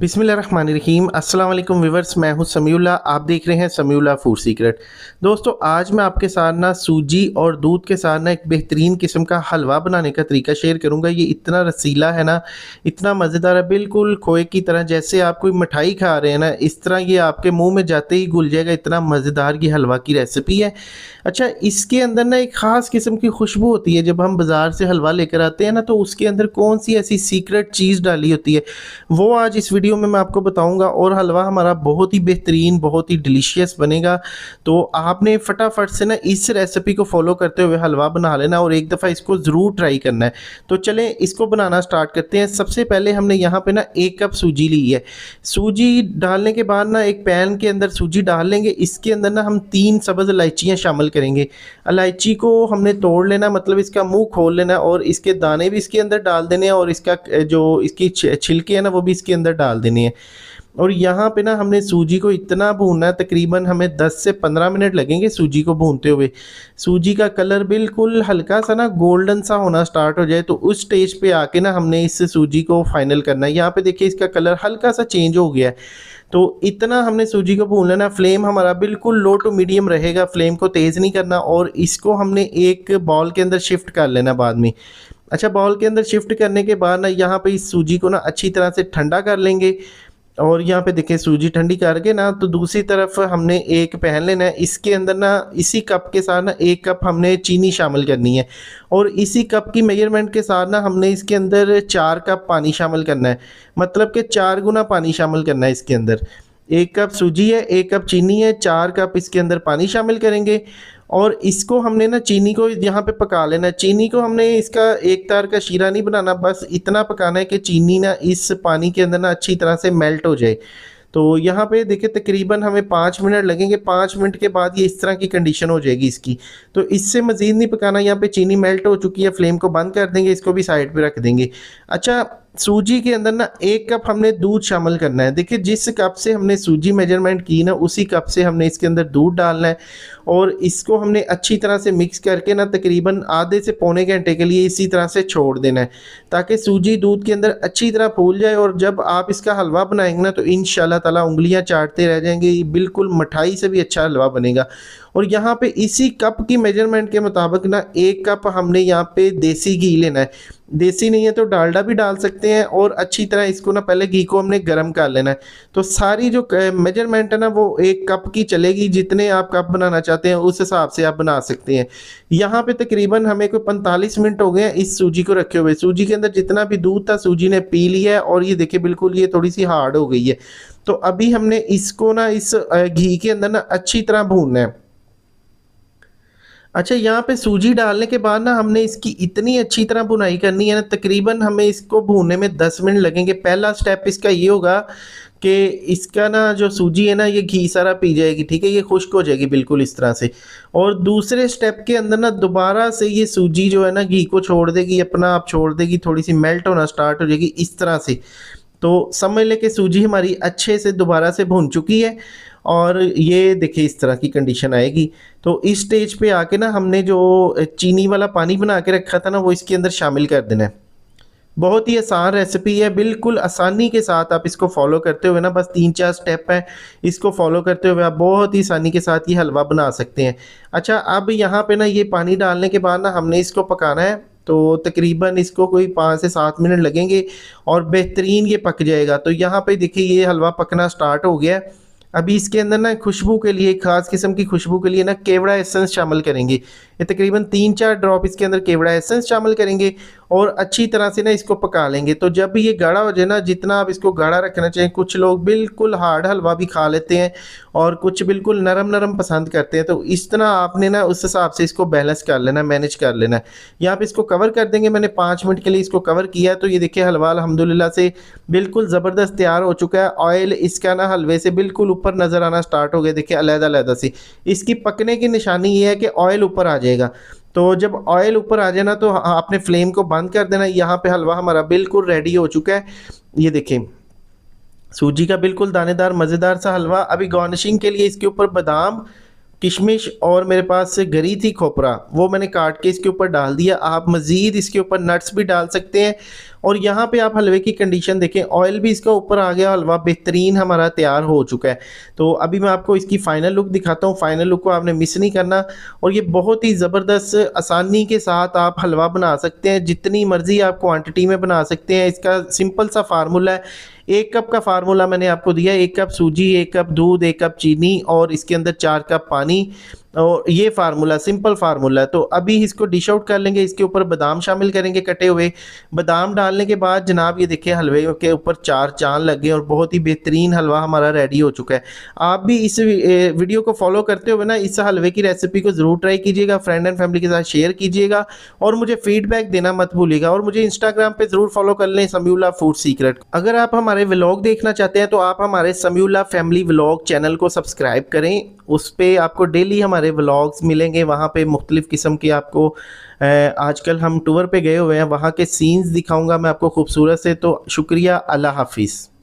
बिस्मिल्लाहिर्रहमानिर्रहीम। अस्सलाम वालेकुम व्यूअर्स, मैं हूं समीउल्लाह। आप देख रहे हैं समीउल्लाह फूड सीक्रेट। दोस्तों, आज मैं आपके साथ ना सूजी और दूध के साथ ना एक बेहतरीन किस्म का हलवा बनाने का तरीका शेयर करूंगा। ये इतना रसीला है ना, इतना मज़ेदार है, बिल्कुल खोए की तरह। जैसे आप कोई मिठाई खा रहे हैं ना, इस तरह ये आपके मुंह में जाते ही घुल जाएगा। इतना मज़ेदार ये हलवा की रेसिपी है। अच्छा, इसके अंदर ना एक ख़ास किस्म की खुशबू होती है। जब हम बाज़ार से हलवा लेकर आते हैं ना, तो उसके अंदर कौन सी ऐसी सीक्रेट चीज़ डाली होती है, वो आज इस वीडियो में मैं आपको बताऊंगा। और हलवा हमारा बहुत ही बेहतरीन, बहुत ही डिलीशियस बनेगा। तो आपने फटाफट से ना इस रेसिपी को फॉलो करते हुए हलवा बना लेना और एक दफ़ा इसको ज़रूर ट्राई करना है। तो चलें इसको बनाना स्टार्ट करते हैं। सबसे पहले हमने यहाँ पे ना 1 कप सूजी ली है। सूजी डालने के बाद ना एक पैन के अंदर सूजी डाल लेंगे। इसके अंदर ना हम 3 सब्ज़ इलायचियाँ शामिल करेंगे। इलायची को हमने तोड़ लेना, मतलब इसका मुंह खोल लेना और इसके दाने भी इसके अंदर डाल देने हैं और इसका जो इसकी छिलके है ना, वो भी इसके अंदर डाल देने हैं। और यहाँ पे ना हमने सूजी को इतना भूनना है, तकरीबन हमें 10 से 15 मिनट लगेंगे सूजी को भूनते हुए। सूजी का कलर बिल्कुल हल्का सा ना गोल्डन सा होना स्टार्ट हो जाए, तो उस स्टेज पे आके ना हमने इस सूजी को फाइनल करना है। यहाँ पे देखिए इसका कलर हल्का सा चेंज हो गया है। तो इतना हमने सूजी को भून लेना। फ्लेम हमारा बिल्कुल लो टू मीडियम रहेगा, फ्लेम को तेज़ नहीं करना। और इसको हमने एक बाउल के अंदर शिफ्ट कर लेना बाद में। अच्छा, बाउल के अंदर शिफ्ट करने के बाद ना यहाँ पे इस सूजी को ना अच्छी तरह से ठंडा कर लेंगे। और यहाँ पे देखिए सूजी ठंडी करके ना, तो दूसरी तरफ हमने एक पैन लेना है। इसके अंदर ना इसी कप के साथ ना 1 कप हमने चीनी शामिल करनी है। और इसी कप की मेजरमेंट के साथ ना हमने इसके अंदर 4 कप पानी शामिल करना है। मतलब कि 4 गुना पानी शामिल करना है इसके अंदर। 1 कप सूजी है, 1 कप चीनी है, 4 कप इसके अंदर पानी शामिल करेंगे। और इसको हमने ना चीनी को यहाँ पे पका लेना है। चीनी को हमने इसका एक तार का शीरा नहीं बनाना, बस इतना पकाना है कि चीनी ना इस पानी के अंदर ना अच्छी तरह से मेल्ट हो जाए। तो यहाँ पे देखिए तकरीबन हमें 5 मिनट लगेंगे। 5 मिनट के बाद ये इस तरह की कंडीशन हो जाएगी इसकी। तो इससे मज़ीद नहीं पकाना। यहाँ पे चीनी मेल्ट हो चुकी है, फ्लेम को बंद कर देंगे, इसको भी साइड पे रख देंगे। अच्छा, सूजी के अंदर ना 1 कप हमने दूध शामिल करना है। देखिए जिस कप से हमने सूजी मेजरमेंट की ना, उसी कप से हमने इसके अंदर दूध डालना है। और इसको हमने अच्छी तरह से मिक्स करके ना तकरीबन आधे से पौने घंटे के लिए इसी तरह से छोड़ देना है, ताकि सूजी दूध के अंदर अच्छी तरह फूल जाए। और जब आप इसका हलवा बनाएंगे ना, तो इंशाल्लाह ताला उंगलियां चाटते रह जाएंगे। ये बिल्कुल मिठाई से भी अच्छा हलवा बनेगा। और यहाँ पे इसी कप की मेजरमेंट के मुताबिक ना 1 कप हमने यहाँ पे देसी घी लेना है। देसी नहीं है तो डालडा भी डाल सकते हैं। और अच्छी तरह इसको ना पहले घी को हमने गर्म कर लेना है। तो सारी जो मेजरमेंट है ना, वो 1 कप की चलेगी। जितने आप कप बनाना चाहते हैं उस हिसाब से आप बना सकते हैं। यहाँ पे तकरीबन हमें कोई 45 मिनट हो गए हैं इस सूजी को रखे हुए। सूजी के अंदर जितना भी दूध था सूजी ने पी लिया है। और ये देखिए बिल्कुल ये थोड़ी सी हार्ड हो गई है। तो अभी हमने इसको ना इस घी के अंदर ना अच्छी तरह भूनना है। अच्छा, यहाँ पे सूजी डालने के बाद ना हमने इसकी इतनी अच्छी तरह भुनाई करनी है ना, तकरीबन हमें इसको भूनने में 10 मिनट लगेंगे। पहला स्टेप इसका ये होगा कि इसका ना जो सूजी है ना, ये घी सारा पी जाएगी, ठीक है, ये खुश्क हो जाएगी बिल्कुल इस तरह से। और दूसरे स्टेप के अंदर ना दोबारा से ये सूजी जो है ना घी को छोड़ देगी, अपना आप छोड़ देगी, थोड़ी सी मेल्ट होना स्टार्ट हो जाएगी इस तरह से। तो समझ लें कि सूजी हमारी अच्छे से दोबारा से भुन चुकी है। और ये देखिए इस तरह की कंडीशन आएगी। तो इस स्टेज पे आके ना हमने जो चीनी वाला पानी बना के रखा था ना, वो इसके अंदर शामिल कर देना है। बहुत ही आसान रेसिपी है, बिल्कुल आसानी के साथ आप इसको फॉलो करते हुए ना, बस 3-4 स्टेप हैं, इसको फॉलो करते हुए आप बहुत ही आसानी के साथ ये हलवा बना सकते हैं। अच्छा, अब यहाँ पे ना ये पानी डालने के बाद ना हमने इसको पकाना है। तो तकरीबन इसको कोई 5 से 7 मिनट लगेंगे और बेहतरीन ये पक जाएगा। तो यहाँ पे देखिए ये हलवा पकना स्टार्ट हो गया है। अभी इसके अंदर ना खुशबू के लिए, खास किस्म की खुशबू के लिए ना केवड़ा एसेंस शामिल करेंगे। ये तकरीबन 3-4 ड्रॉप इसके अंदर केवड़ा एसेंस शामिल करेंगे और अच्छी तरह से ना इसको पका लेंगे। तो जब भी ये गाढ़ा हो जाए ना, जितना आप इसको गाढ़ा रखना चाहिए, कुछ लोग बिल्कुल हार्ड हलवा भी खा लेते हैं और कुछ बिल्कुल नरम नरम पसंद करते हैं। तो इस तरह आपने ना उस हिसाब से इसको बैलेंस कर लेना, मैनेज कर लेना है। यहाँ पे इसको कवर कर देंगे। मैंने 5 मिनट के लिए इसको कवर किया। तो ये देखिए हलवा अल्हम्दुलिल्लाह से बिल्कुल ज़बरदस्त तैयार हो चुका है। ऑयल इसका ना हलवे से बिल्कुल ऊपर नज़र आना स्टार्ट हो गया। देखिए अलग-अलग सी इसकी पकने की निशानी ये है कि ऑयल ऊपर आ जाएगा। तो जब ऑयल ऊपर आ जाए ना, तो आपने फ्लेम को बंद कर देना। यहाँ पे हलवा हमारा बिल्कुल रेडी हो चुका है। ये देखें सूजी का बिल्कुल दानेदार मज़ेदार सा हलवा। अभी गार्निशिंग के लिए इसके ऊपर बादाम, किशमिश और मेरे पास से गरी थी खोपरा, वो मैंने काट के इसके ऊपर डाल दिया। आप मज़ीद इसके ऊपर नट्स भी डाल सकते हैं। और यहाँ पे आप हलवे की कंडीशन देखें, ऑयल भी इसका ऊपर आ गया, हलवा बेहतरीन हमारा तैयार हो चुका है। तो अभी मैं आपको इसकी फ़ाइनल लुक दिखाता हूँ। फ़ाइनल लुक को आपने मिस नहीं करना। और ये बहुत ही ज़बरदस्त आसानी के साथ आप हलवा बना सकते हैं, जितनी मर्ज़ी आप क्वांटिटी में बना सकते हैं। इसका सिंपल सा फार्मूला है, 1 कप का फार्मूला मैंने आपको दिया, 1 कप सूजी, 1 कप दूध, 1 कप चीनी और इसके अंदर 4 कप पानी। और ये फार्मूला सिंपल फार्मूला है। तो अभी इसको डिश आउट कर लेंगे, इसके ऊपर बादाम शामिल करेंगे कटे हुए। बादाम डालने के बाद जनाब ये देखिए हलवे के ऊपर 4 चांद लग गए और बहुत ही बेहतरीन हलवा हमारा रेडी हो चुका है। आप भी इस वीडियो को फॉलो करते हुए ना इस हलवे की रेसिपी को ज़रूर ट्राई कीजिएगा, फ्रेंड एंड फैमिली के साथ शेयर कीजिएगा और मुझे फीडबैक देना मत भूलिएगा। और मुझे इंस्टाग्राम पे ज़रूर फॉलो कर लें, समीउल्लाह फूड सीक्रेट। अगर आप हमारे व्लॉग देखना चाहते हैं तो आप हमारे समीउल्लाह फैमिली व्लॉग चैनल को सब्सक्राइब करें। उस पे आपको डेली हमारे व्लॉग्स मिलेंगे, वहाँ पे मुख्तलिफ़ किस्म की आपको आजकल हम टूर पे गए हुए हैं, वहाँ के सीन्स दिखाऊंगा मैं आपको खूबसूरत से। तो शुक्रिया, अल्लाह हाफिज़।